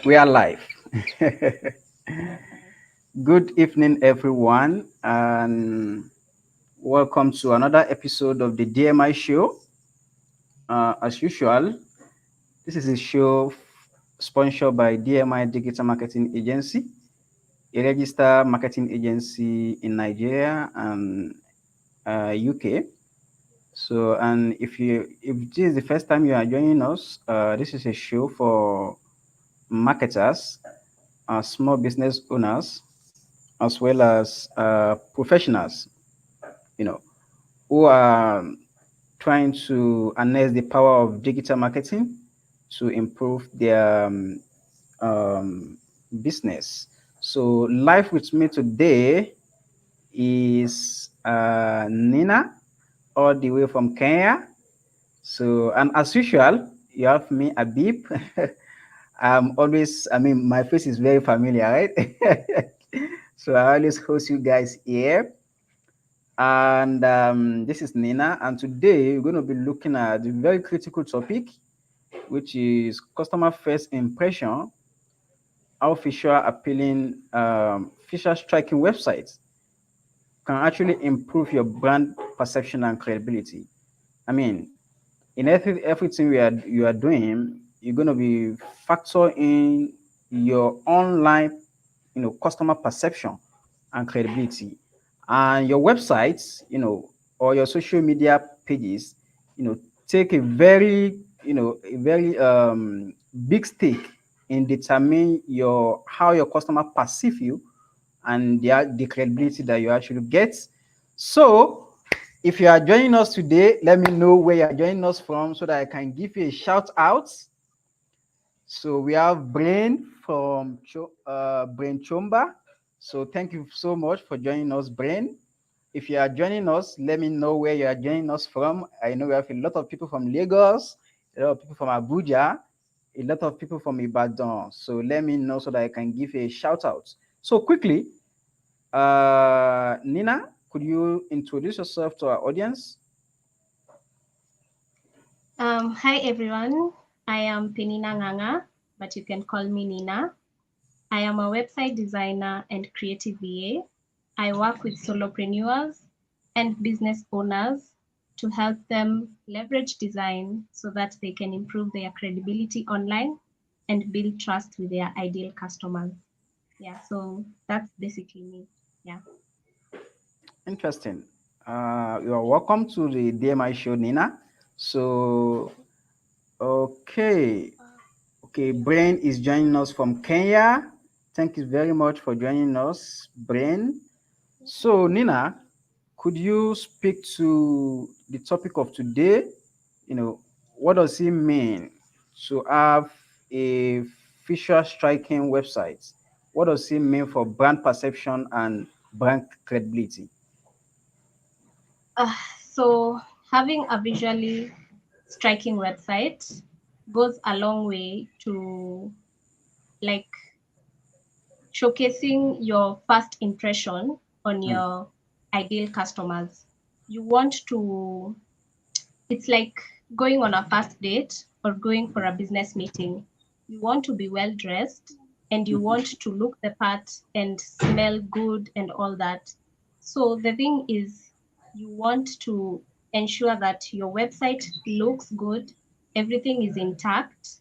We are live. Good evening, everyone, and welcome to another episode of the DMI show. As usual, this is a show sponsored by DMI Digital Marketing Agency, a registered marketing agency in Nigeria and UK. So, and if this is the first time you are joining us, this is a show for marketers, small business owners, as well as professionals, you know, who are trying to harness the power of digital marketing to improve their business. So, live with me today is Nina, all the way from Kenya. So, and as usual, you have me, Abib. My face is very familiar, right? So I always host you guys here. And this is Nina. And today we're going to be looking at a very critical topic, which is customer first impression, how feature striking websites can actually improve your brand perception and credibility. I mean, in everything you are doing, you're going to be factor in your online, customer perception and credibility, and your websites, or your social media pages, take a very big stake in determining your how your customer perceive you and the credibility that you actually get. So if you are joining us today, let me know where you are joining us from so that I can give you a shout out. So we have Brain from Brain Chomba. So thank you so much for joining us, Brain. If you are joining us, let me know where you are joining us from. I know we have a lot of people from Lagos, a lot of people from Abuja, a lot of people from Ibadan. So let me know so that I can give you a shout out. So quickly, Nina, could you introduce yourself to our audience? Hi everyone, I am Peninah Nganga, but you can call me Nina. I am a website designer and creative VA. I work with solopreneurs and business owners to help them leverage design so that they can improve their credibility online and build trust with their ideal customers. Yeah, so that's basically me. Yeah. Interesting. You are welcome to the DMI show, Nina. So, okay. Okay, Brain is joining us from Kenya. Thank you very much for joining us, Brain. So, Nina, could you speak to the topic of today? What does it mean to have a feature striking website? What does it mean for brand perception and brand credibility? Uh, so having a visually striking website goes a long way to like showcasing your first impression on Hmm. your ideal customers. You want to, it's like going on a first date or going for a business meeting. You want to be well dressed and you want to look the part and smell good and all that. So the thing is, you want to ensure that your website looks good, everything is intact,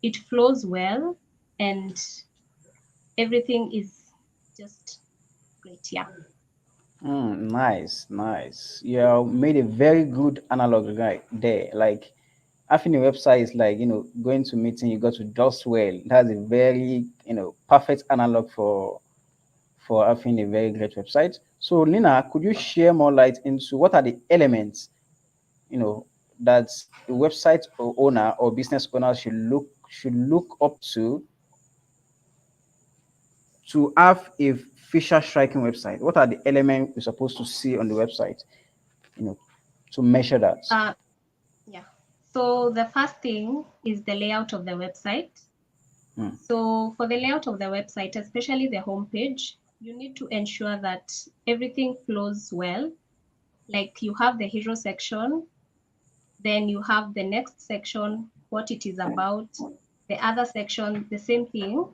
it flows well, and everything is just great. Yeah. Nice, nice. You have made a very good analog right there. Like having a website is like, going to meeting, you got to dress well. That's a very, perfect analog for having a very great website. So Lina, could you share more light into what are the elements, that the website owner or business owner should look up to have a feature striking website? What are the elements we're supposed to see on the website, you know, to measure that? Uh, yeah. So the first thing is the layout of the website. Hmm. So for the layout of the website, especially the homepage, you need to ensure that everything flows well. Like you have the hero section, then you have the next section, what it is about, The other section, the same thing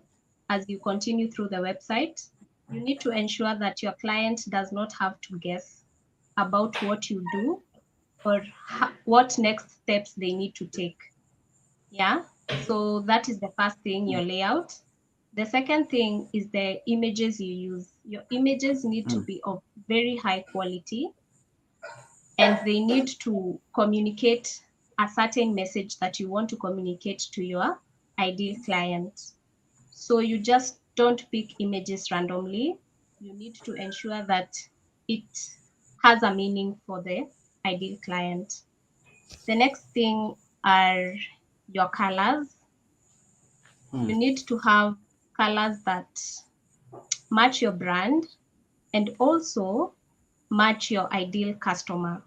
as you continue through the website. You need to ensure that your client does not have to guess about what you do or what next steps they need to take. Yeah. So that is the first thing, your layout. The second thing is the images you use. Your images need to be of very high quality and they need to communicate a certain message that you want to communicate to your ideal client. So you just don't pick images randomly. You need to ensure that it has a meaning for the ideal client. The next thing are your colors. You need to have colors that match your brand and also match your ideal customer.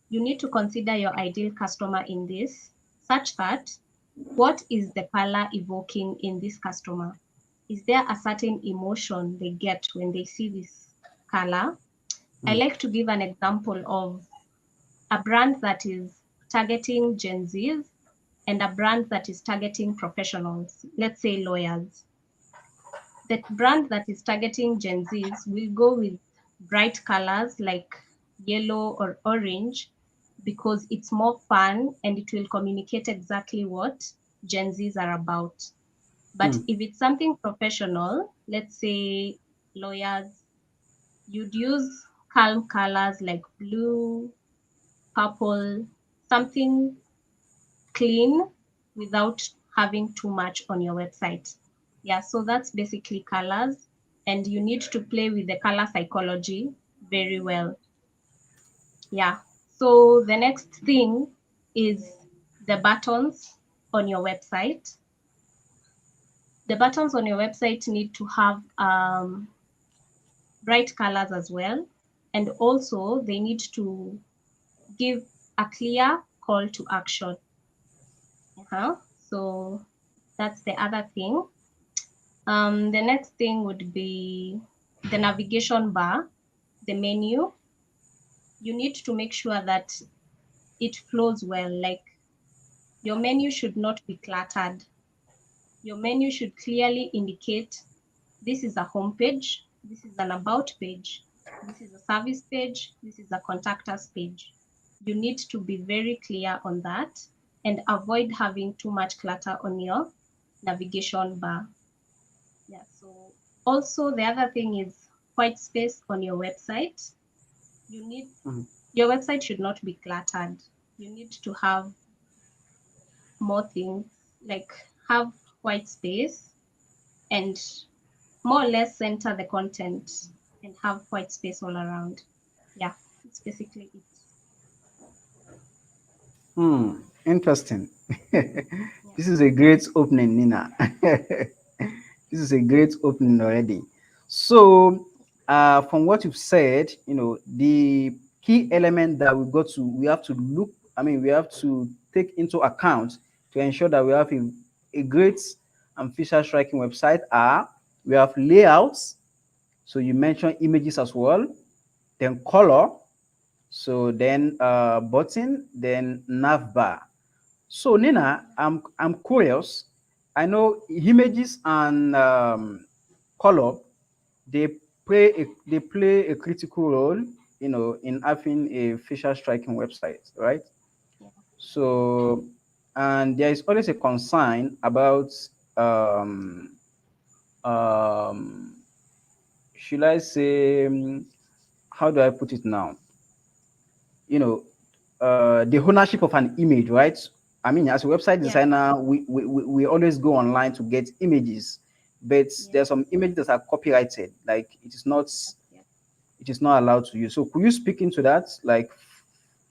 You need to consider your ideal customer in this, such that what is the color evoking in this customer? Is there a certain emotion they get when they see this color? I like to give an example of a brand that is targeting Gen Zs and a brand that is targeting professionals, let's say lawyers. The brand that is targeting Gen Zs will go with bright colors like yellow or orange because it's more fun and it will communicate exactly what Gen Zs are about. But if it's something professional, let's say lawyers, you'd use calm colors like blue, purple, something clean without having too much on your website. Yeah, so that's basically colors, and you need to play with the color psychology very well. Yeah, so the next thing is the buttons on your website. The buttons on your website need to have bright colors as well, and also they need to give a clear call to action. So that's the other thing. The next thing would be the navigation bar, the menu. You need to make sure that it flows well. Like your menu should not be cluttered. Your menu should clearly indicate this is a home page, this is an about page, this is a service page, this is a contact us page. You need to be very clear on that and avoid having too much clutter on your navigation bar. Yeah, so also the other thing is white space on your website. You need Your website should not be cluttered. You need to have more things, like have white space and more or less center the content and have white space all around. Yeah, it's basically it. Interesting. Yeah. This is a great opening, Nina. This is a great opening already. So, from what you've said, the key element that we have to look, we have to take into account to ensure that we have a great and feature striking website are we have layouts. So you mentioned images as well, then color, so then button, then nav bar. So Nina, I'm curious. I know images and color they play a critical role, in having a facial striking website, right? Yeah. So, and there is always a concern about um, um, should I say, how do I put it now? You know, the ownership of an image, right? As a website Yeah. designer, we always go online to get images, but there Yes. are some images that are copyrighted, like Yeah. it is not allowed to use. So could you speak into that? Like,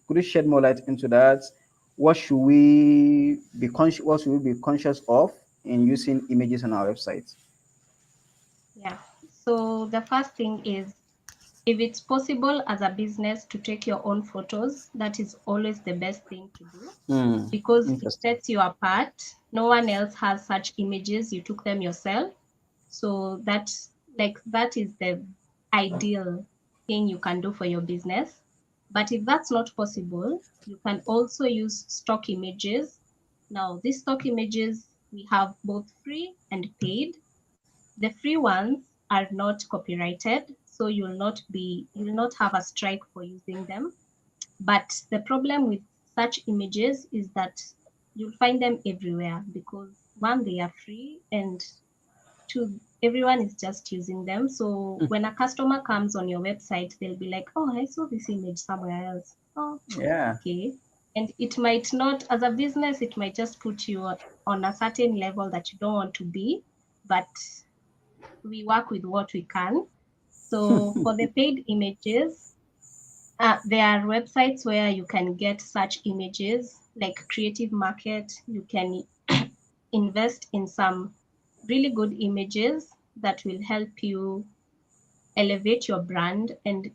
could you shed more light into that? What should we be conscious of in using images on our website? Yeah. So the first thing is, if it's possible as a business to take your own photos, that is always the best thing to do because it Interesting. sets you apart. No one else has such images. You took them yourself. So that is the ideal thing you can do for your business. But if that's not possible, you can also use stock images. Now, these stock images we have both free and paid. The free ones are not copyrighted, so you'll not have a strike for using them. But the problem with such images is that you'll find them everywhere because one, they are free, and two, everyone is just using them. So when a customer comes on your website, they'll be like, oh, I saw this image somewhere else. Oh, Yeah. okay. And it might not, as a business, it might just put you on a certain level that you don't want to be, but we work with what we can. So for the paid images, there are websites where you can get such images, like Creative Market. You can invest in some really good images that will help you elevate your brand and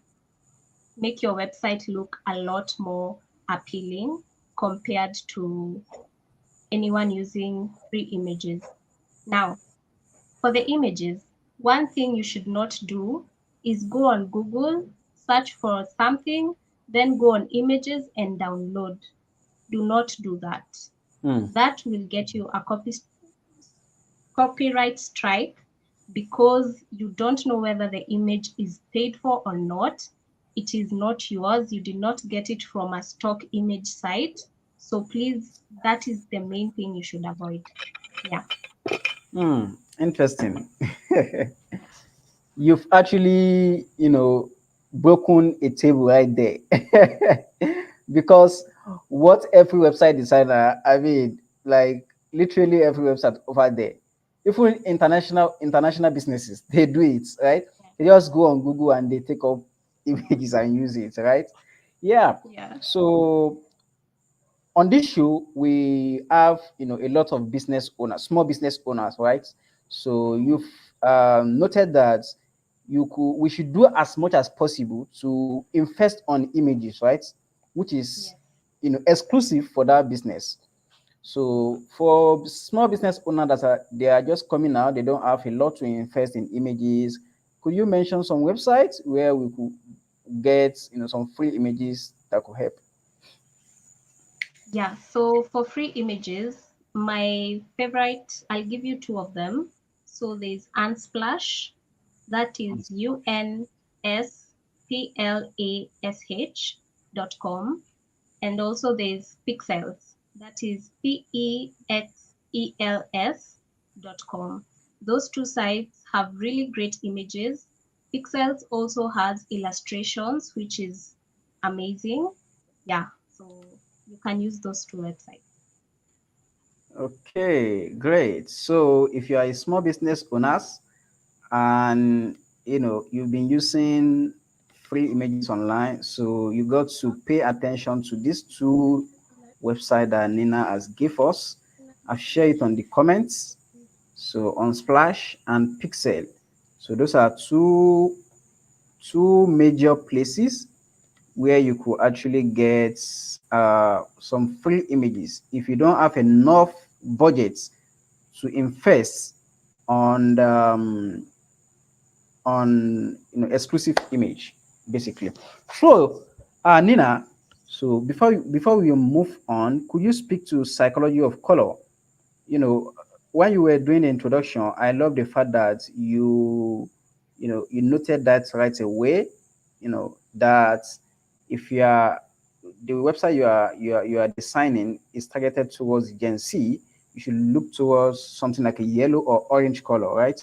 make your website look a lot more appealing compared to anyone using free images. Now, for the images, one thing you should not do is go on Google, search for something, then go on images and download. Do not do that. Hmm. That will get you a copyright strike because you don't know whether the image is paid for or not. It is not yours. You did not get it from a stock image site. So please, that is the main thing you should avoid. Yeah. Hmm. Interesting. You've actually, broken a table right there. Because what every website designer, I mean, like literally every website over there, even international businesses, they do it, right? They just go on Google and they take up images and use it, right? Yeah. Yeah. So on this show we have a lot of business owners, small business owners, right? So Mhm. you've noted that we should do as much as possible to invest on images, right, which is Yes. exclusive for that business. So for small business owners they are just coming out, they don't have a lot to invest in images, could you mention some websites where we could get some free images that could help? Yeah. So for free images, my favorite, I'll give you two of them. So there's Unsplash, that is unsplash.com. And also there's Pixels, that is pexels.com. Those two sites have really great images. Pixels also has illustrations, which is amazing. Yeah, so you can use those two websites. Okay, great. So if you are a small business owners and you've been using free images online, so you got to pay attention to these two websites that Nina has give us. I've shared it on the comments. So on Splash and Pixel. So those are two major places where you could actually get some free images if you don't have enough budget to invest on exclusive image, basically. So Nina, so before we move on, could you speak to psychology of color? you know when you were doing the introduction, I love the fact that you noted that right away, that if you are the website you are designing is targeted towards Gen Z, you should look towards something like a yellow or orange color, right?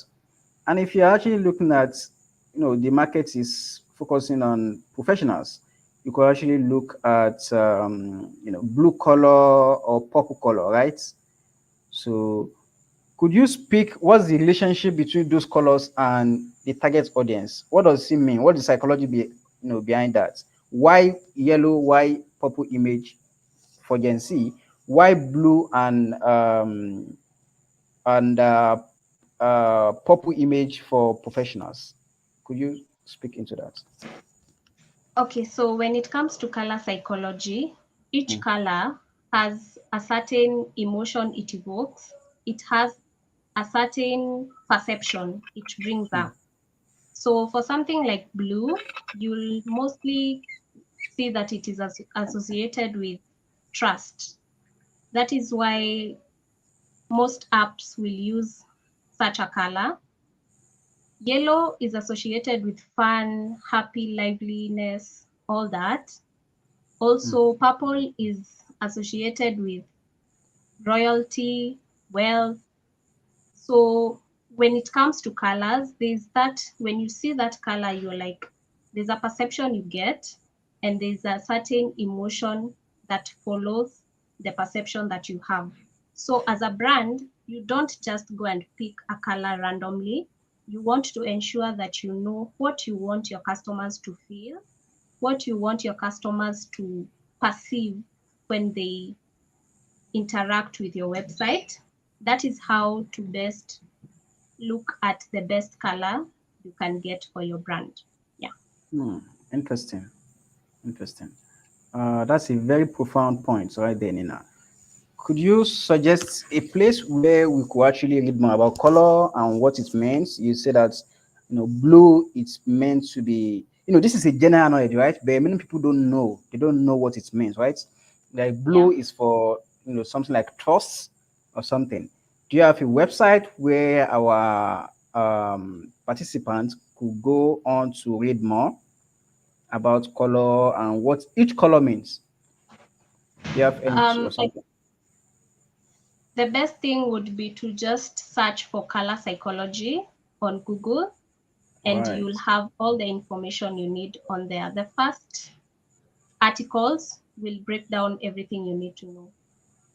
And if you're actually looking at, the market is focusing on professionals, you could actually look at, blue color or purple color, right? So could you speak, what's the relationship between those colors and the target audience? What does it mean? What is the psychology behind that? Why yellow, why purple image for Gen Z? Why blue and purple image for professionals? Could you speak into that? Okay, so when it comes to color psychology, each Mm, color has a certain emotion it evokes. It has a certain perception it brings mm, up. So for something like blue, you'll mostly see that it is associated with trust. That is why most apps will use such a color. Yellow is associated with fun, happy, liveliness, all that. Also, purple is associated with royalty, wealth. So when it comes to colors, there's that when you see that color, you're like, there's a perception you get, and there's a certain emotion that follows the perception that you have. So as a brand, you don't just go and pick a color randomly. You want to ensure that you know what you want your customers to feel, what you want your customers to perceive when they interact with your website. That is how to best look at the best color you can get for your brand. Yeah. Hmm. Interesting. Interesting. That's a very profound point right there, Nina. Could you suggest a place where we could actually read more about color and what it means? You say that blue it's meant to be. This is a general knowledge, right? But many people don't know. They don't know what it means, right? Like Yeah. blue is for something like trust or something. Do you have a website where our participants could go on to read more about color and what each color means? Do you have any or Like something? the best thing would be to just search for color psychology on Google, and Right. you'll have all the information you need on there. The first articles will break down everything you need to know.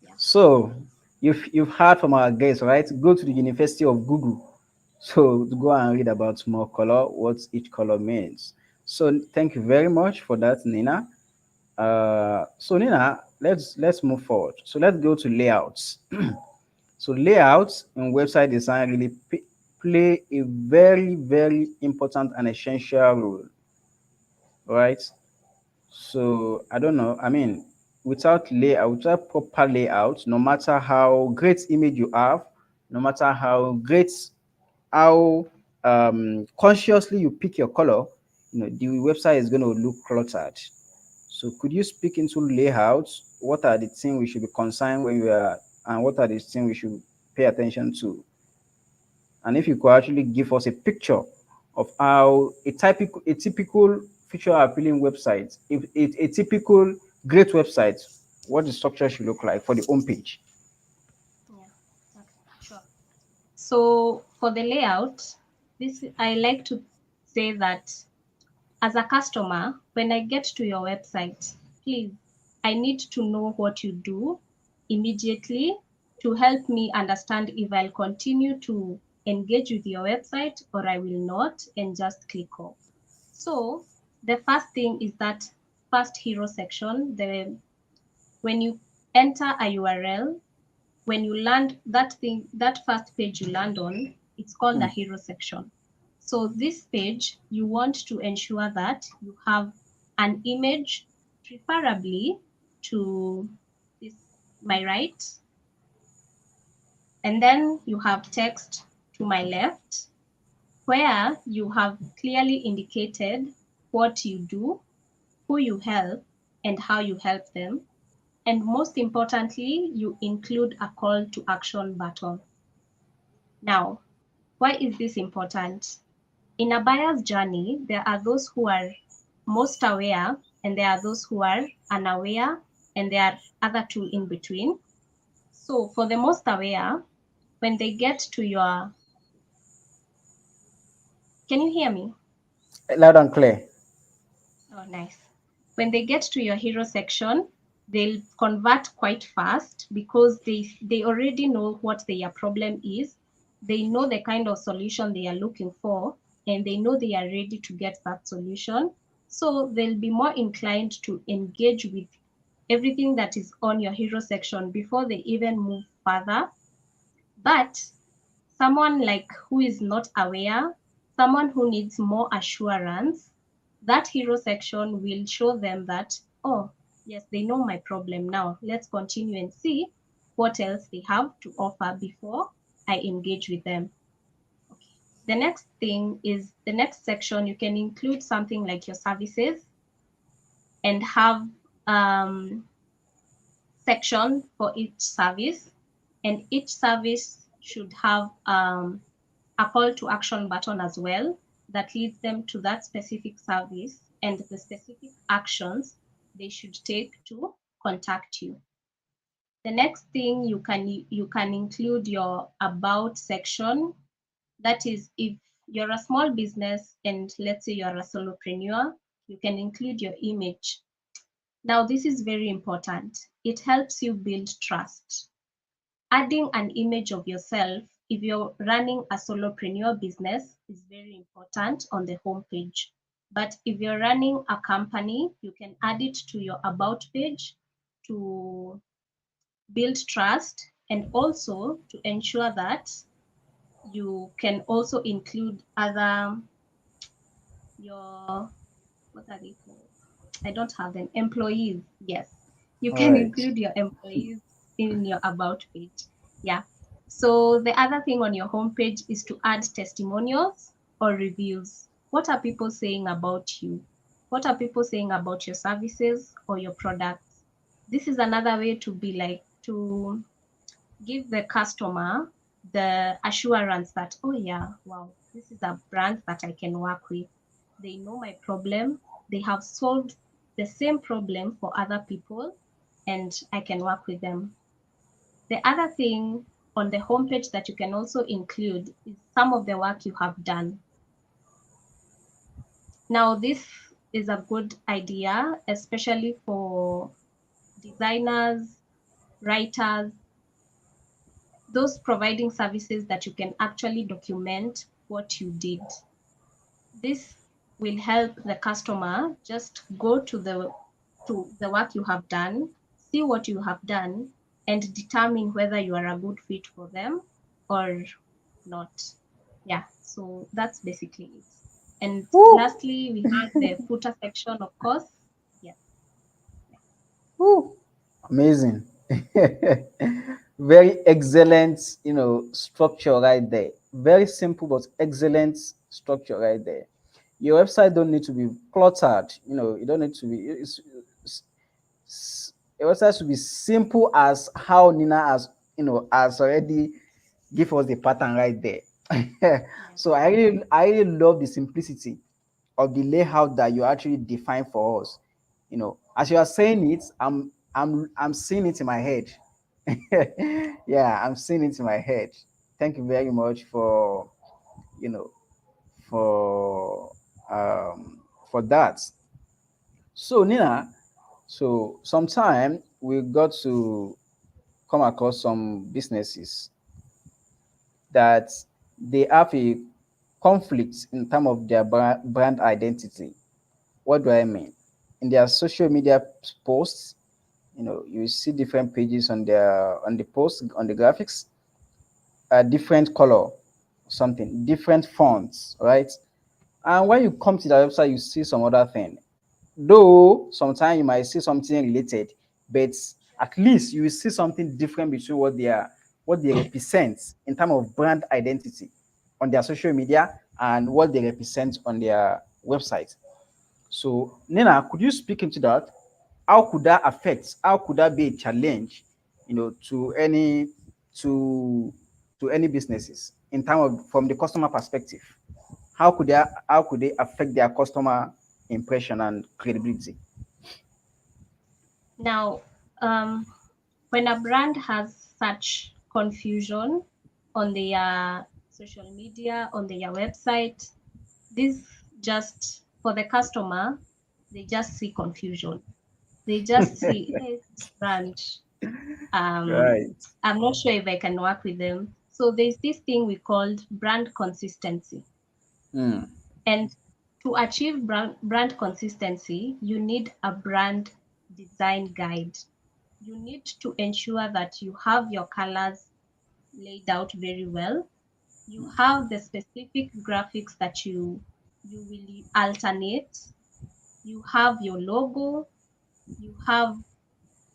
Yeah. So you've heard from our guests, right? Go to the University of Google. So to go and read about more color, what each color means. So thank you very much for that, Nina. So Nina, let's move forward. So let's go to layouts. So layouts in website design really play a very, very important and essential role, right? So I don't know. I mean, without layout, without proper layout, no matter how great image you have, no matter how consciously you pick your color, the website is going to look cluttered. So could you speak into layouts? What are the things we should be concerned when we are, and what are the things we should pay attention to? And if you could actually give us a picture of how a typical feature appealing website, if a typical great website, what the structure should look like for the home page. Yeah. Okay. Sure. So for the layout, this I like to say that as a customer, when I get to your website, please, I need to know what you do immediately to help me understand if I'll continue to engage with your website or I will not and just click off. So the first thing is that first hero section, the when you enter a URL, when you land that thing, that first page you land on, it's called the Hmm. hero section. So this page, you want to ensure that you have an image, preferably to this my right, and then you have text to my left, where you have clearly indicated what you do, who you help, and how you help them. And most importantly, you include a call to action button. Now, why is this important? In a buyer's journey, there are those who are most aware, and there are those who are unaware, and there are other two in between. So, for the most aware, when they get to your, can you hear me? Loud and clear. Oh, nice. When they get to your hero section, they'll convert quite fast because they already know what their problem is. They know the kind of solution they are looking for, and they know they are ready to get that solution. So they'll be more inclined to engage with everything that is on your hero section before they even move further. But someone like who is not aware, someone who needs more assurance, that hero section will show them that, oh, yes, they know my problem now. Let's continue and see what else they have to offer before I engage with them. Okay. The next thing is the next section, you can include something like your services and have section for each service. and each service should have a call to action button as well that leads them to that specific service and the specific actions they should take to contact you. The next thing you can include your about section. That is, if you're a small business and let's say you're a solopreneur, you can include your image. Now, this is very important. It helps you build trust. Adding an image of yourself, if you're running a solopreneur business, is very important on the homepage. But if you're running a company, you can add it to your about page to build trust and also to ensure that you can also include other your what are they called? I don't have them. Employees. Yes. You All can right. include your employees in your about page. Yeah. So the other thing on your homepage is to add testimonials or reviews. What are people saying about you? What are people saying about your services or your products? This is another way to be like to give the customer the assurance that, oh yeah, wow, this is a brand that I can work with. They know my problem. They have solved the same problem for other people and I can work with them. The other thing on the homepage that you can also include is some of the work you have done. Now, this is a good idea, especially for designers, writers, those providing services that you can actually document what you did. This will help the customer just go to the work you have done, see what you have done, and determine whether you are a good fit for them or not. Yeah, so that's basically it. And Woo, lastly, we have the footer section, of course. Yes. Yeah. woo. Amazing. Very excellent, structure right there. Very simple but excellent structure right there. Your website don't need to be cluttered. You don't need to be. Your website should be simple as how Nina has already give us the pattern right there. Yes. So I really love the simplicity of the layout that you actually define for us. As you are saying it, I'm seeing it in my head. Yeah, I'm seeing it in my head. Thank you very much you know for um for that. So Nina, so sometime we got to come across some businesses that they have a conflict in terms of their brand identity. What do I mean? In their social media posts, you see different pages on the post on the graphics, a different color, something, different fonts, right? And when you come to the website, you see some other thing. Though sometimes you might see something related, but at least you will see something different between what they represent in terms of brand identity on their social media and what they represent on their website. So Nina, could you speak into that? How could that be a challenge, to to any businesses in terms of from the customer perspective? How could they affect their customer impression and credibility? Now, um, when a brand has such confusion on their social media, on their website, this just for the customer, they just see confusion. They just see, hey, this brand, Right. I'm not sure if I can work with them. So there's this thing we called brand consistency. Hmm. And to achieve brand consistency, you need a brand design guide. You need to ensure that you have your colors laid out very well. You have the specific graphics that you will alternate. You have your logo, you have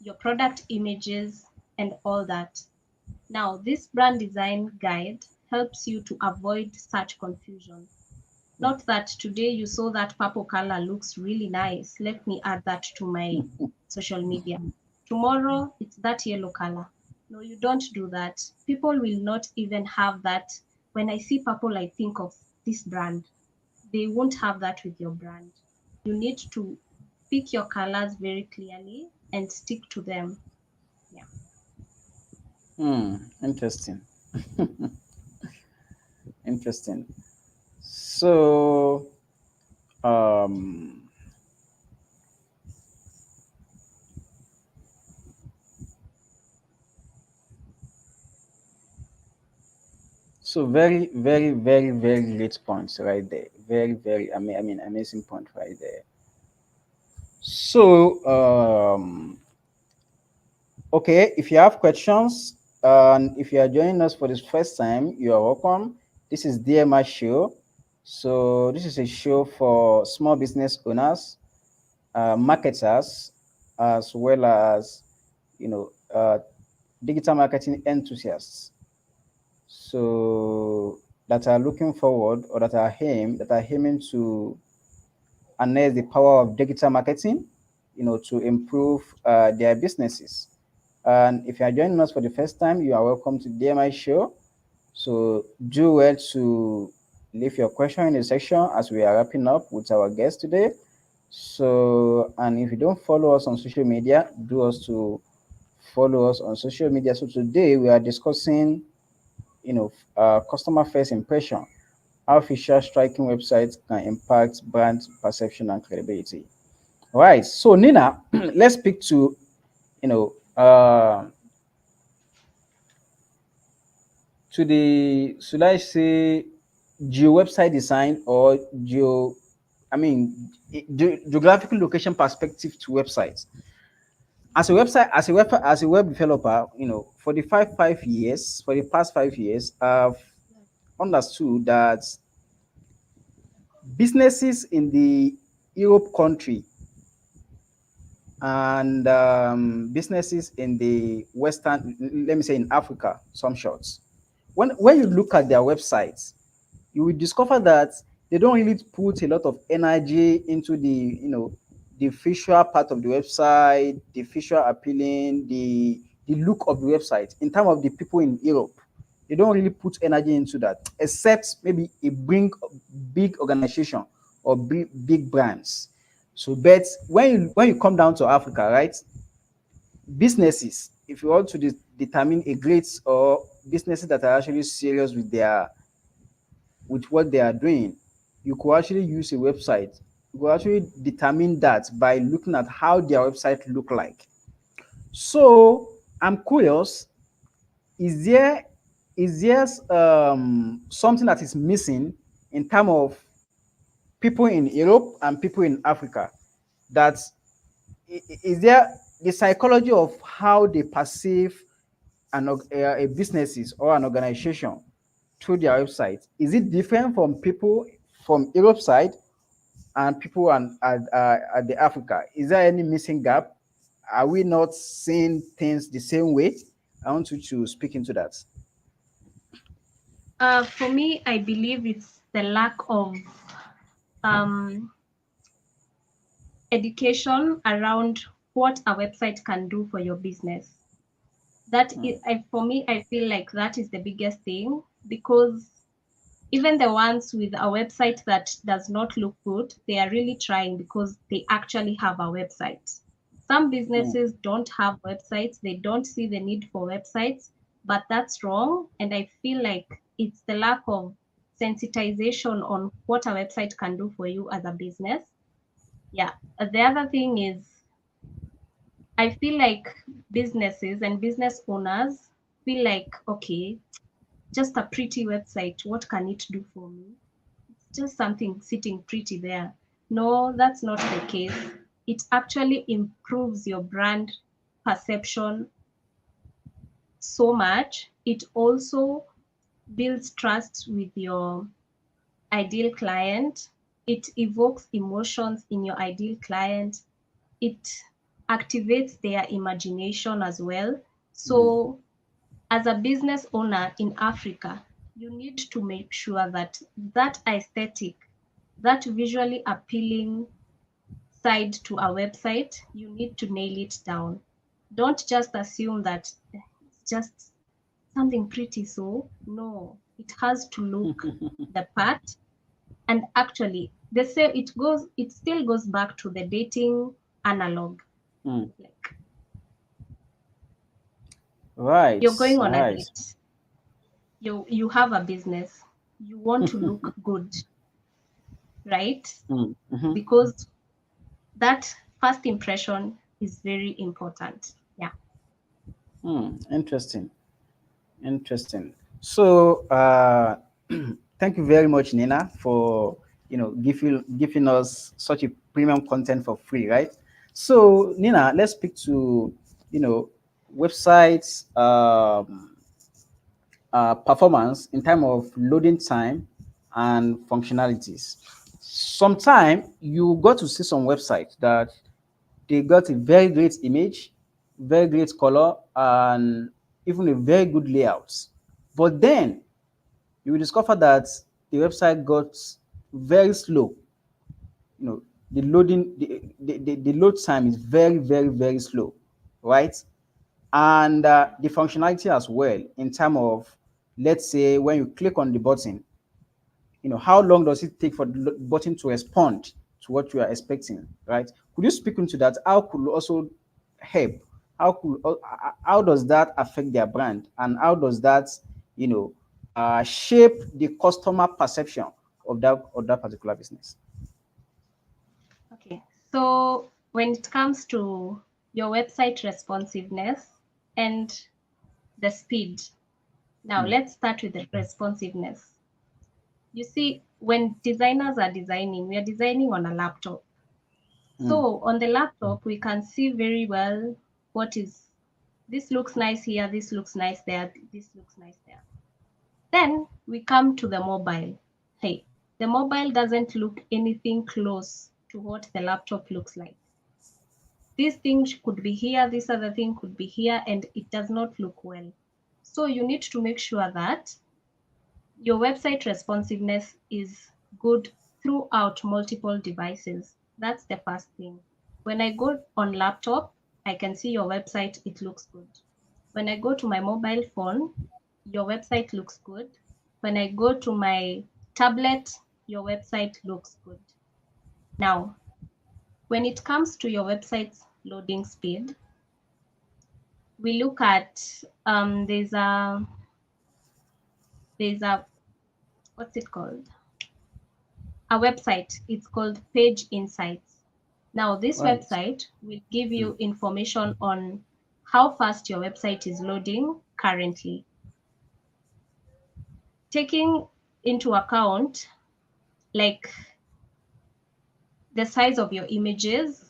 your product images and all that. Now, this brand design guide helps you to avoid such confusion. Not that today you saw that purple color looks really nice. Let me add that to my social media. Tomorrow it's that yellow color. No, you don't do that. People will not even have that. When I see purple, I think of this brand. They won't have that with your brand. You need to pick your colors very clearly and stick to them. Yeah. Interesting. Interesting. So, um, so very, very, very, very great points right there. Very, very, amazing point right there. So, okay, if you have questions, and if you are joining us for this first time, you are welcome. This is DMI show. So this is a show for small business owners, marketers, as well as digital marketing enthusiasts. So that are looking forward or that are aiming to harness the power of digital marketing, to improve their businesses. And if you are joining us for the first time, you are welcome to DMI show. So do well to leave your question in the section as we are wrapping up with our guest today. So, and if you don't follow us on social media, do us to follow us on social media. So today we are discussing, customer first impression, how official striking websites can impact brand perception and credibility. All right. So Nina, let's speak to, you know, uh, to the, should I say, geo website design or geographical location perspective to websites. As a web developer, for the for the past 5 years, I've understood that businesses in the Europe country and businesses in the Western, let me say in Africa, some shots. When you look at their websites, you will discover that they don't really put a lot of energy into the visual part of the website, the visual appealing, the look of the website. In terms of the people in Europe, they don't really put energy into that, except maybe a big organization or big brands. So, but when you come down to Africa, right, businesses, if you want to determine a great or businesses that are actually serious with what they are doing, you could actually use a website. You could actually determine that by looking at how their website look like. So I'm curious, is there something that is missing in terms of people in Europe and people in Africa? That is there the psychology of how they perceive a businesses or an organization through their website, is it different from people from Europe side and people at the Africa? Is there any missing gap? Are we not seeing things the same way? I want you to speak into that. For me, I believe it's the lack of um, education around what a website can do for your business. For me, I feel like that is the biggest thing, because even the ones with a website that does not look good, they are really trying because they actually have a website. Some Mm, businesses don't have websites, they don't see the need for websites, but that's wrong. And I feel like it's the lack of sensitization on what a website can do for you as a business. Yeah. The other thing is, I feel like businesses and business owners feel like, okay, just a pretty website, what can it do for me? Just something sitting pretty there. No, that's not the case. It actually improves your brand perception so much. It also builds trust with your ideal client. It evokes emotions in your ideal client. It activates their imagination as well. mm, So, as a business owner in Africa, you need to make sure that that aesthetic, that visually appealing side to a website, you need to nail it down. Don't just assume that it's just something pretty. So no, it has to look the part. And actually, they say it still goes back to the dating analog. Mm. Like Right, you're going on a right. date, you have a business, you want to look good, right? Mm. Mm-hmm. Because that first impression is very important. Yeah. Interesting. Interesting. So, thank you very much, Nina, for giving us such a premium content for free, right? So, Nina, let's speak to you know websites performance in terms of loading time and functionalities. Sometime you got to see some websites that they got a very great image, very great color, and even a very good layout. But then you will discover that the website got very slow. You know, the loading, the load time is very, very, very slow, right? And the functionality as well, in terms of, let's say, when you click on the button, how long does it take for the button to respond to what you are expecting, right? Could you speak into that? How could also help? How does that affect their brand, and how does that shape the customer perception of that particular business? Okay. So when it comes to your website responsiveness and the speed, now Mm, let's start with the responsiveness. You see, when designers are designing, we are designing on a laptop. mm, So on the laptop, we can see very well what is this looks nice here, this looks nice there, this looks nice there. Then we come to the mobile. Hey, the mobile doesn't look anything close to what the laptop looks like. This thing could be here, this other thing could be here, and it does not look well. So you need to make sure that your website responsiveness is good throughout multiple devices. That's the first thing. When I go on laptop, I can see your website, it looks good. When I go to my mobile phone, your website looks good. When I go to my tablet, your website looks good. Now, when it comes to your website's loading speed, we look at there's a what's it called? A website. It's called Page Insights. Now, this right. website will give Mm, you information on how fast your website is loading currently, taking into account like the size of your images,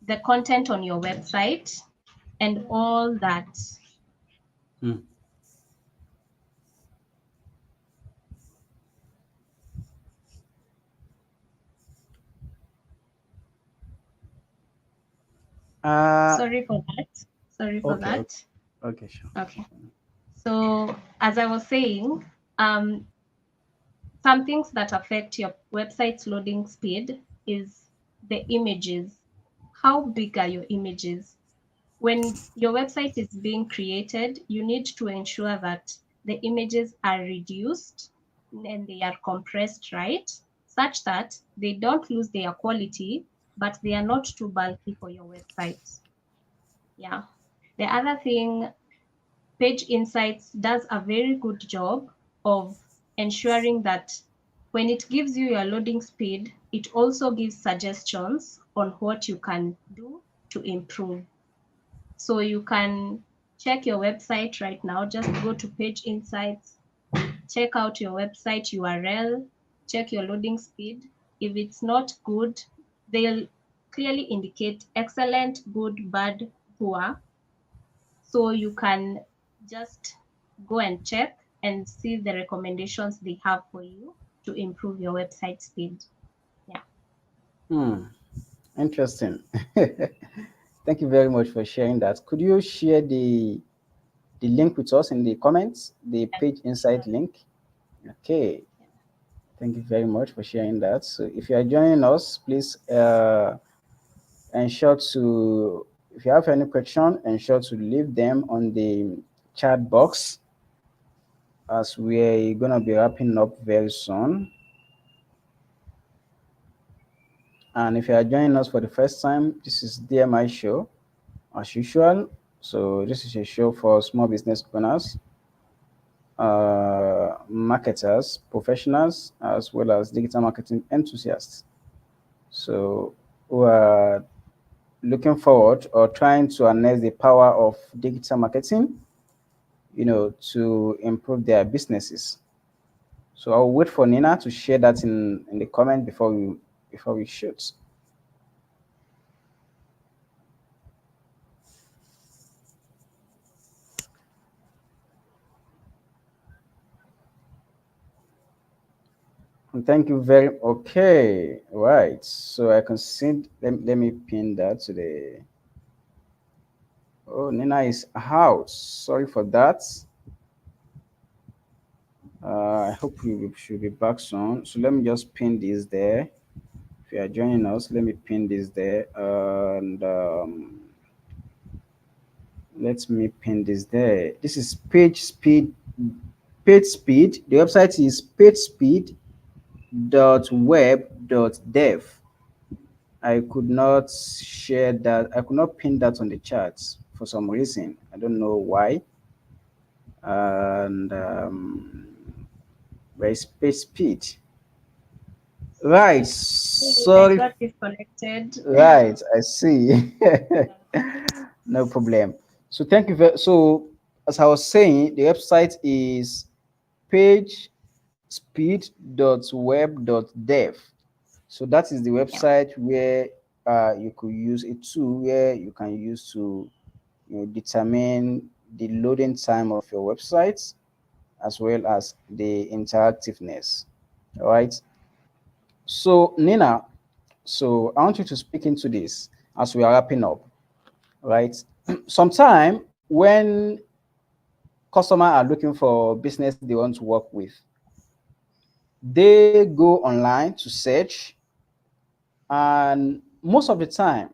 the content on your website, and all that. mm. Uh, Sorry for that. Sorry for okay, that. okay, okay, sure. Okay. So, as I was saying, um, some things that affect your website's loading speed is the images. How big are your images? When your website is being created, you need to ensure that the images are reduced and they are compressed right, such that they don't lose their quality, but they are not too bulky for your website. Yeah. The other thing, Page Insights does a very good job of ensuring that when it gives you your loading speed, it also gives suggestions on what you can do to improve. So you can check your website right now. Just go to Page Insights, check out your website URL, check your loading speed. If it's not good, they'll clearly indicate excellent, good, bad, poor. So you can just go and check and see the recommendations they have for you to improve your website speed. Yeah. Hmm. Interesting. Thank you very much for sharing that. Could you share the link with us in the comments, the Yes, page insight sure. link? Okay. Yeah. Thank you very much for sharing that. So if you are joining us, please ensure to if you have any question, ensure to leave them on the chat box as we're gonna be wrapping up very soon. And if you are joining us for the first time, this is DMI show as usual. So this is a show for small business owners, marketers, professionals, as well as digital marketing enthusiasts. So who are looking forward or trying to harness the power of digital marketing, to improve their businesses. So I'll wait for Nina to share that in the comment before we shoot. And thank you very okay. Right. So I can see let me pin that to the oh Nina is out. Sorry for that. I hope we should be back soon. So let me just pin this there. If you are joining us, let me pin this there. And let me pin this there. This is page speed. Page speed. The website is pagespeed.web.dev. I could not share that. I could not pin that on the charts for some reason. I don't know why. And where is page speed? Right. Maybe I Sorry. got disconnected. Right. I see. No problem. So thank you very. So as I was saying, the website is pagespeed.web.dev. So that is the Yeah. website where you could use a tool where you can use to determine the loading time of your website as well as the interactiveness. All right. So Nina, so I want you to speak into this as we are wrapping up. Right. Sometime when customers are looking for business they want to work with, they go online to search, and most of the time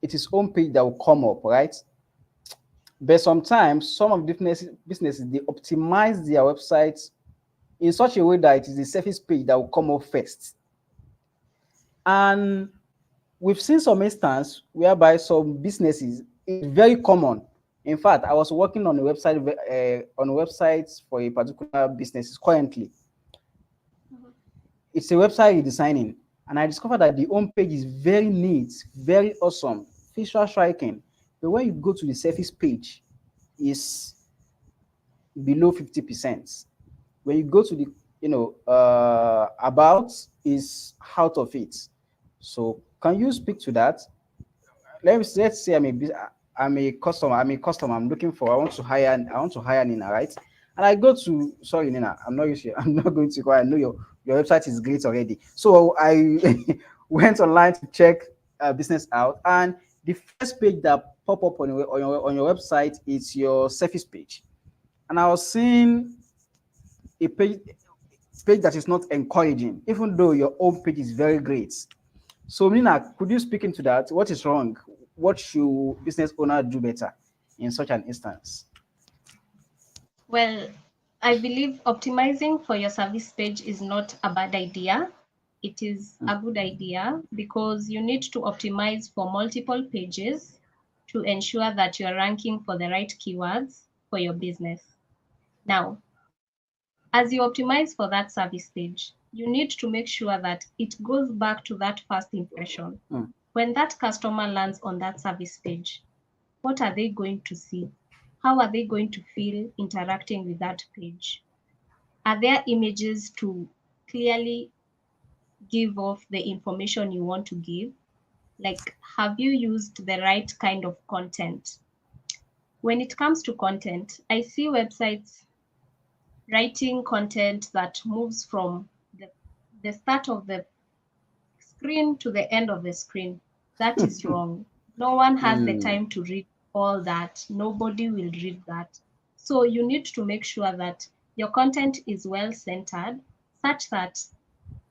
it is home page that will come up, right? But sometimes some of the businesses they optimize their websites in such a way that it is the surface page that will come up first. And we've seen some instance whereby some businesses is very common. In fact, I was working on a website on websites for a particular business currently. Mhm. It's a website redesigning, and I discovered that the home page is very neat, very awesome, visual striking. But when you go to the surface page, is below 50%. When you go to the about, is out of it. So can you speak to that? Let's say I'm a customer. I'm looking for. I want to hire Nina, right? And I go to sorry Nina. I'm not used. I'm not going to go. I know your website is great already. So I went online to check business out, and the first page that pop up on your website is your service page, and I was seeing a page that is not encouraging, even though your home page is very great. So, Nina, could you speak into that? What is wrong? What should business owner do better in such an instance? Well, I believe optimizing for your service page is not a bad idea. It is a good idea because you need to optimize for multiple pages to ensure that you are ranking for the right keywords for your business. Now, as you optimize for that service page, you need to make sure that it goes back to that first impression. Mm, When that customer lands on that service page, what are they going to see? How are they going to feel interacting with that page? Are there images to clearly give off the information you want to give? Like, have you used the right kind of content? When it comes to content, I see websites writing content that moves from the start of the screen to the end of the screen. That is wrong. No one has the mm, time to read all that. Nobody will read that. So you need to make sure that your content is well centered such that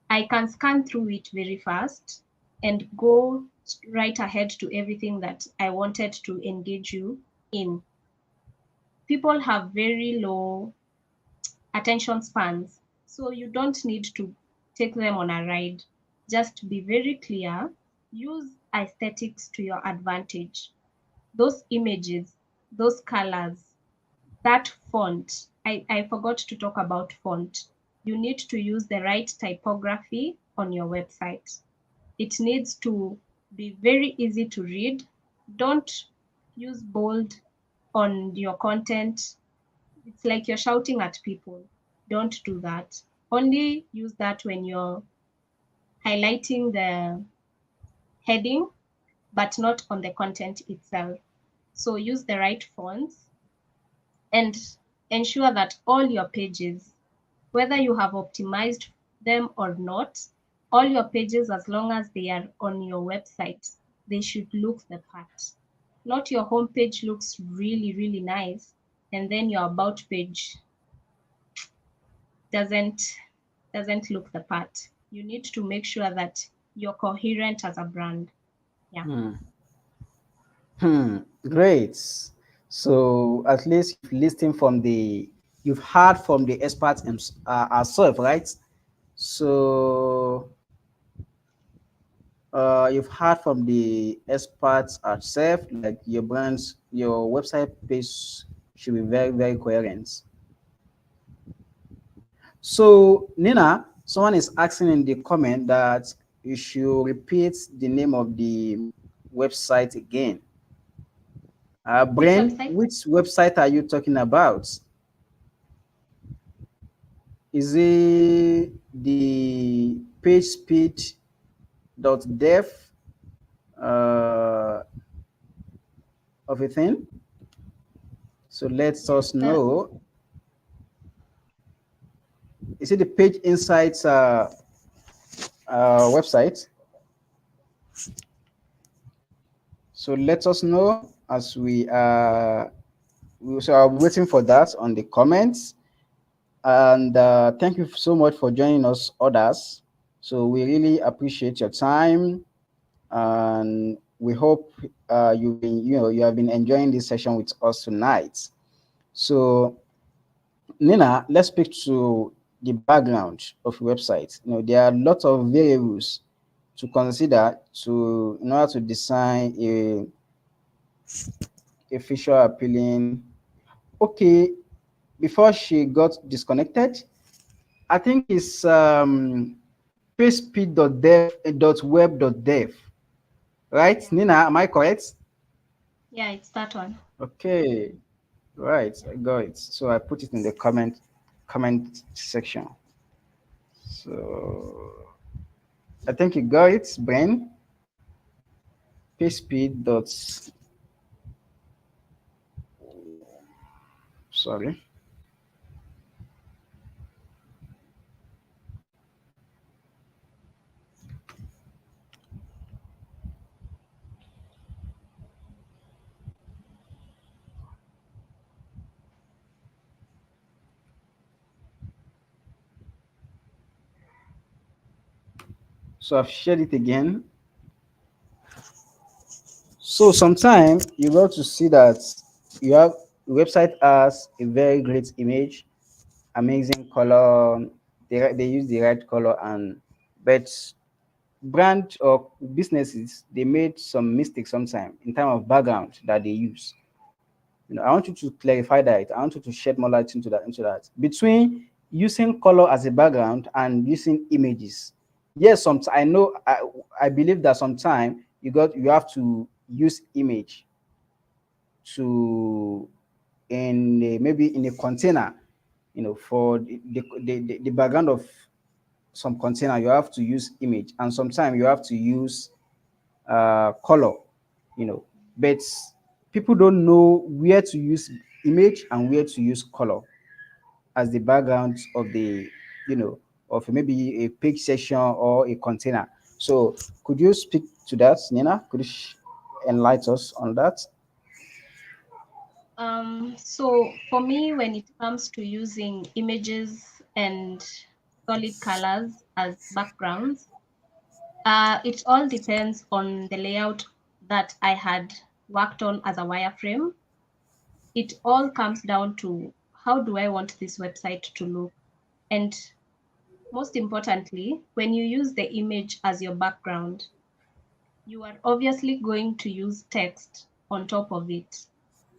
I can scan through it very fast. and go right ahead to everything that I wanted to engage you in. People have very low attention spans, so you don't need to take them on a ride. Just be very clear, use aesthetics to your advantage. Those images, those colors, that font. I forgot to talk about font. You need to use the right typography on your website. It needs to be very easy to read. Don't use bold on your content. It's like you're shouting at people. Don't do that. Only use that when you're highlighting the heading, but not on the content itself. So use the right fonts and ensure that all your pages, whether you have optimized them or not, all your pages, as long as they are on your website, they should look the part. Not your homepage looks really, really nice, and then your about page doesn't doesn't look the part. You need to make sure that you're coherent as a brand. Yeah. Hmm. Hmm. Great. So at least you've heard from the experts ourselves, right? So you've heard from the experts ourselves, like your website page should be very, very coherent. So, Nina, someone is asking in the comment that you should repeat the name of the website again. Which Brain, website? which website are you talking about? Is it the pagespeed.dev uh, of a thing? So let Yes, us know. Is it the Page Insights website? So let us know as so I'm waiting for that on the comments. And thank you so much for joining us, others. So we really appreciate your time, and we hope you have been enjoying this session with us tonight. So Nina, let's speak to the background of websites. There are lots of variables to consider in order to design a visual appealing. Okay, before she got disconnected, I think it's pagespeed.web.dev, right? yeah, Nina, am I correct? yeah, it's that one. Okay, right, I got it. So I put it in the comment section. So I think you got it, Ben. Pagespeed dot sorry. So I've shared it again. So sometimes you got to see that you have the website has a very great image, amazing color. They use the right color, but brand or businesses, they made some mistakes sometimes in terms of background that they use. I want you to clarify that. I want you to shed more light into that between using color as a background and using images. Yes, some I know I believe that sometimes you have to use image to maybe in a container, for the background of some container, you have to use image, and sometimes you have to use color, but people don't know where to use image and where to use color as the background of you know of maybe a page section or a container. So could you speak to that, Nina? Could you enlighten us on that? So for me, when it comes to using images and solid colors as backgrounds, It all depends on the layout that I had worked on as a wireframe. It all comes down to how do I want this website to look? And most importantly, when you use the image as your background, you are obviously going to use text on top of it.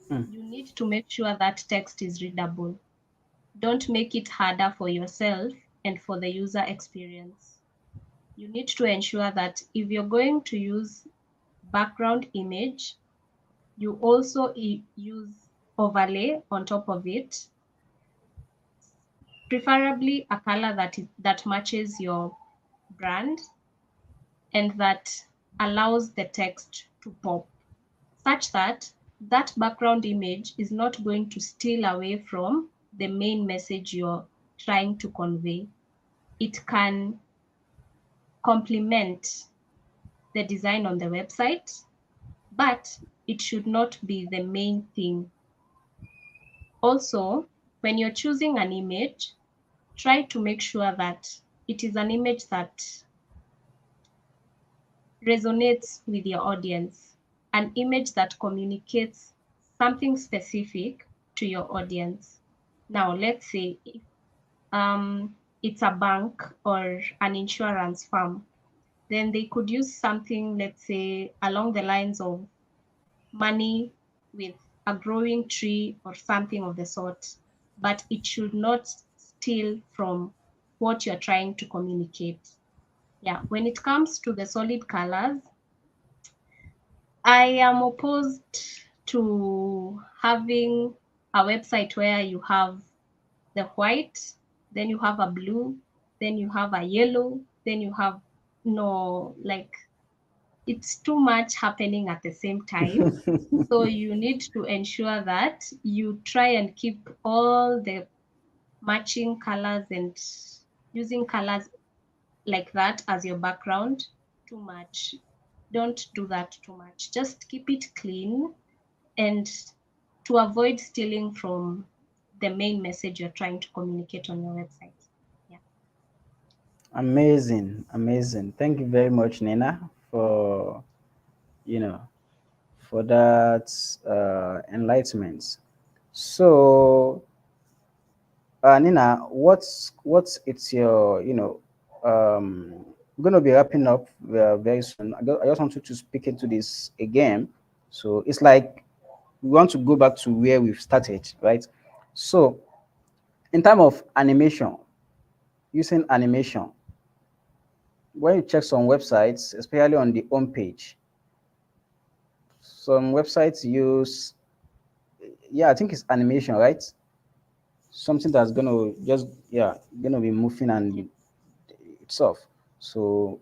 Mm. You need to make sure that text is readable. Don't make it harder for yourself and for the user experience. You need to ensure that if you're going to use background image, you also use overlay on top of it, preferably a color that matches your brand and that allows the text to pop, such that that background image is not going to steal away from the main message you're trying to convey. It can complement the design on the website, but it should not be the main thing. Also, when you're choosing an image, try to make sure that it is an image that resonates with your audience, an image that communicates something specific to your audience. Now, let's say if it's a bank or an insurance firm, then they could use something, let's say, along the lines of money with a growing tree or something of the sort, but it should not steal from what you're trying to communicate. Yeah, when it comes to the solid colors, I am opposed to having a website where you have the white, then you have a blue, then you have a yellow, then you have no, like, it's too much happening at the same time. So you need to ensure that you try and keep all the matching colors and using colors like that as your background too much. Don't do that too much. Just keep it clean and to avoid stealing from the main message you're trying to communicate on your website. Yeah. Amazing, amazing. Thank you very much, Nina, for you know for that enlightenment. So, Nina, what's it's your we're gonna be wrapping up very soon. I just want you to speak into this again. So it's like we want to go back to where we've started, right? So, in terms of animation, using animation, when you check some websites, especially on the home page, some websites use, yeah, I think it's animation, right? Something that's gonna just, yeah, gonna be moving Yeah. and itself. So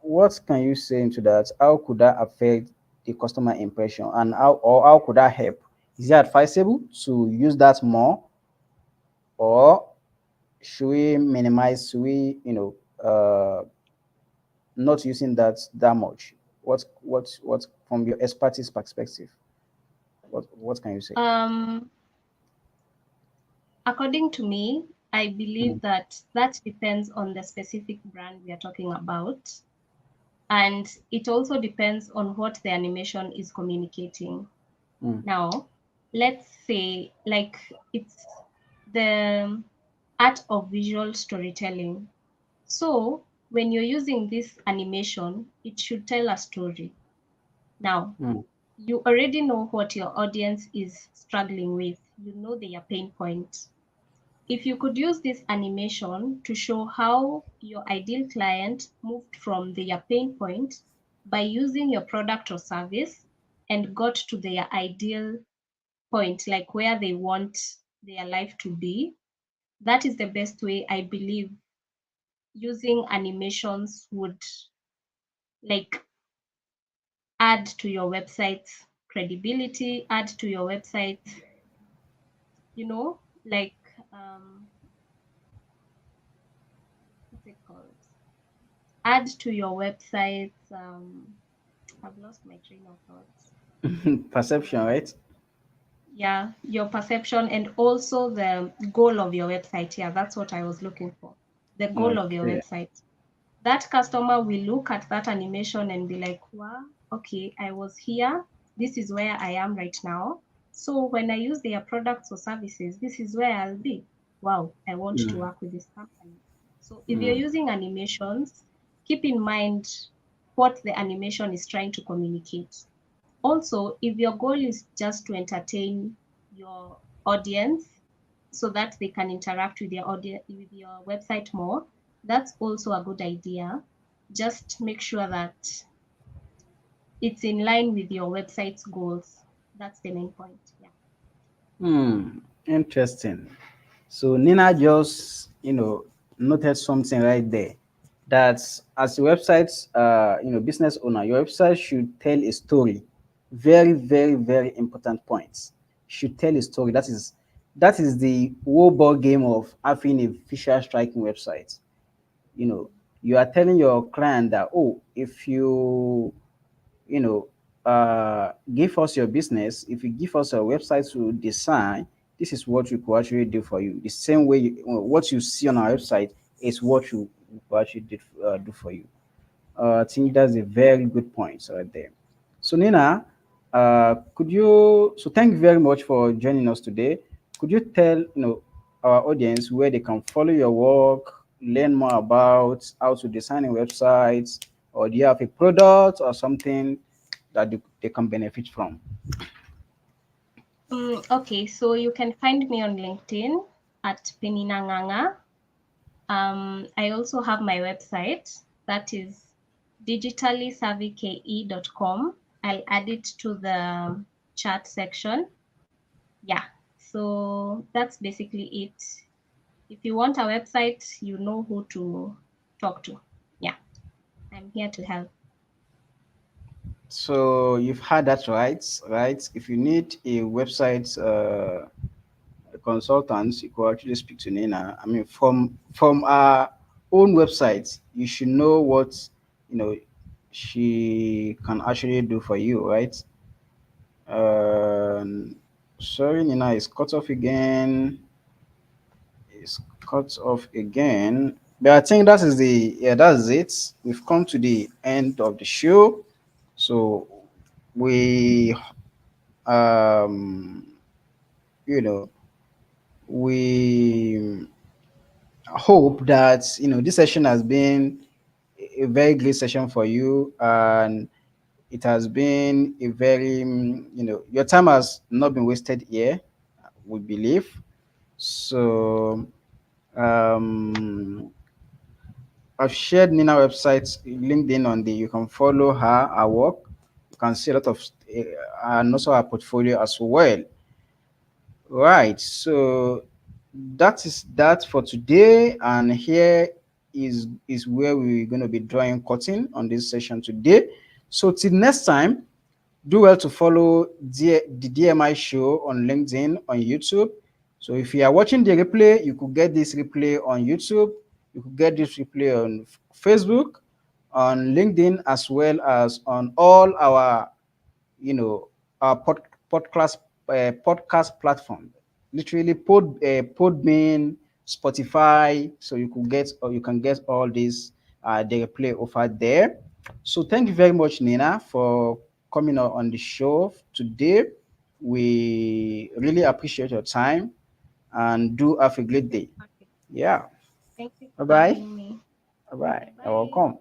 what can you say into that? How could that affect the customer impression, and how could that help? Is it advisable to use that more, or should we minimize, should we not using that much? What from your expertise perspective, what can you say? Um, According to me, I Mm, believe that that depends on the specific brand we are talking about. And it also depends on what the animation is communicating. mm, Now, let's say, like, it's the art of visual storytelling. So, when you're using this animation, it should tell a story. Now, mm, you already know what your audience is struggling with, you know their pain points. If you could use this animation to show how your ideal client moved from their pain point by using your product or service and got to their ideal point, like where they want their life to be, that is the best way I believe using animations would, like, add to your website's credibility, add to your website, like, um, what's it called? Add to your website's, I've lost my train of thoughts. perception, Um, right? yeah, your perception and also the goal of your website. Yeah, that's what I was looking for. The goal of your Okay. website. that customer will look at that animation and be like, wow, okay, I was here. This is where I am right now. So when I use their products or services, this is where I'll be. Wow, I want to Mm, work with this company. So if you're mm, using animations, keep in mind what the animation is trying to communicate. Also, if your goal is just to entertain your audience so that they can interact with your audience with your website more, that's also a good idea. Just make sure that it's in line with your website's goals. That's the main point. Yeah. interesting. So Nina just, noted something right there. That as a website, business owner, your website should tell a story. Very, very, very important point. Should tell a story. That is the whole ball game of having a visual striking website. You know, you are telling your client that, oh, if you know, give us your business, if you give us a website to design, this is what we could actually do for you. The same way what you see on our website is what you could actually do for you. I think Yeah. that's a very good point right there. So Nina, so thank you very much for joining us today. Could you tell our audience where they can follow your work, learn more about how to design a website, or do you have a product or something that they can benefit from? Okay, so you can find me on LinkedIn at Peninah. I also have my website that is digitallysavvyke.com. I'll add it to the chat section. Yeah, so that's basically it. If you want a website, you know who to talk to. Yeah, I'm here to help. So you've had that right, right? If you need a website consultants, you could actually speak to Nina. I mean, from our own website, you should know what you know she can actually do for you, right? Um, Sorry, Nina is cut off again. Is cut off again. But I think that's it. We've come to the end of the show. So we um you know we hope that this session has been a very great session for you, and it has been a very your time has not been wasted here, we believe. So um I've shared Nina website LinkedIn on the you can follow her work. You can see a lot of and also her portfolio as well. Right. So that is that for today, and here is where we're going to be drawing curtain on this session today. So till next time, do well to follow the DMI show on LinkedIn, on YouTube. So if you are watching the replay, you could get this replay on YouTube. You could get this replay on Facebook, on LinkedIn, as well as on all our you know our podcast podcast platform, literally Podbean, Spotify, so you can get all these they play over there. So thank you very much, Nina, for coming on the show today. We really appreciate your time, and do have a great day. Okay. Yeah. Thank you Bye for bye. having me. Bye bye. Yeah, You're bye. welcome.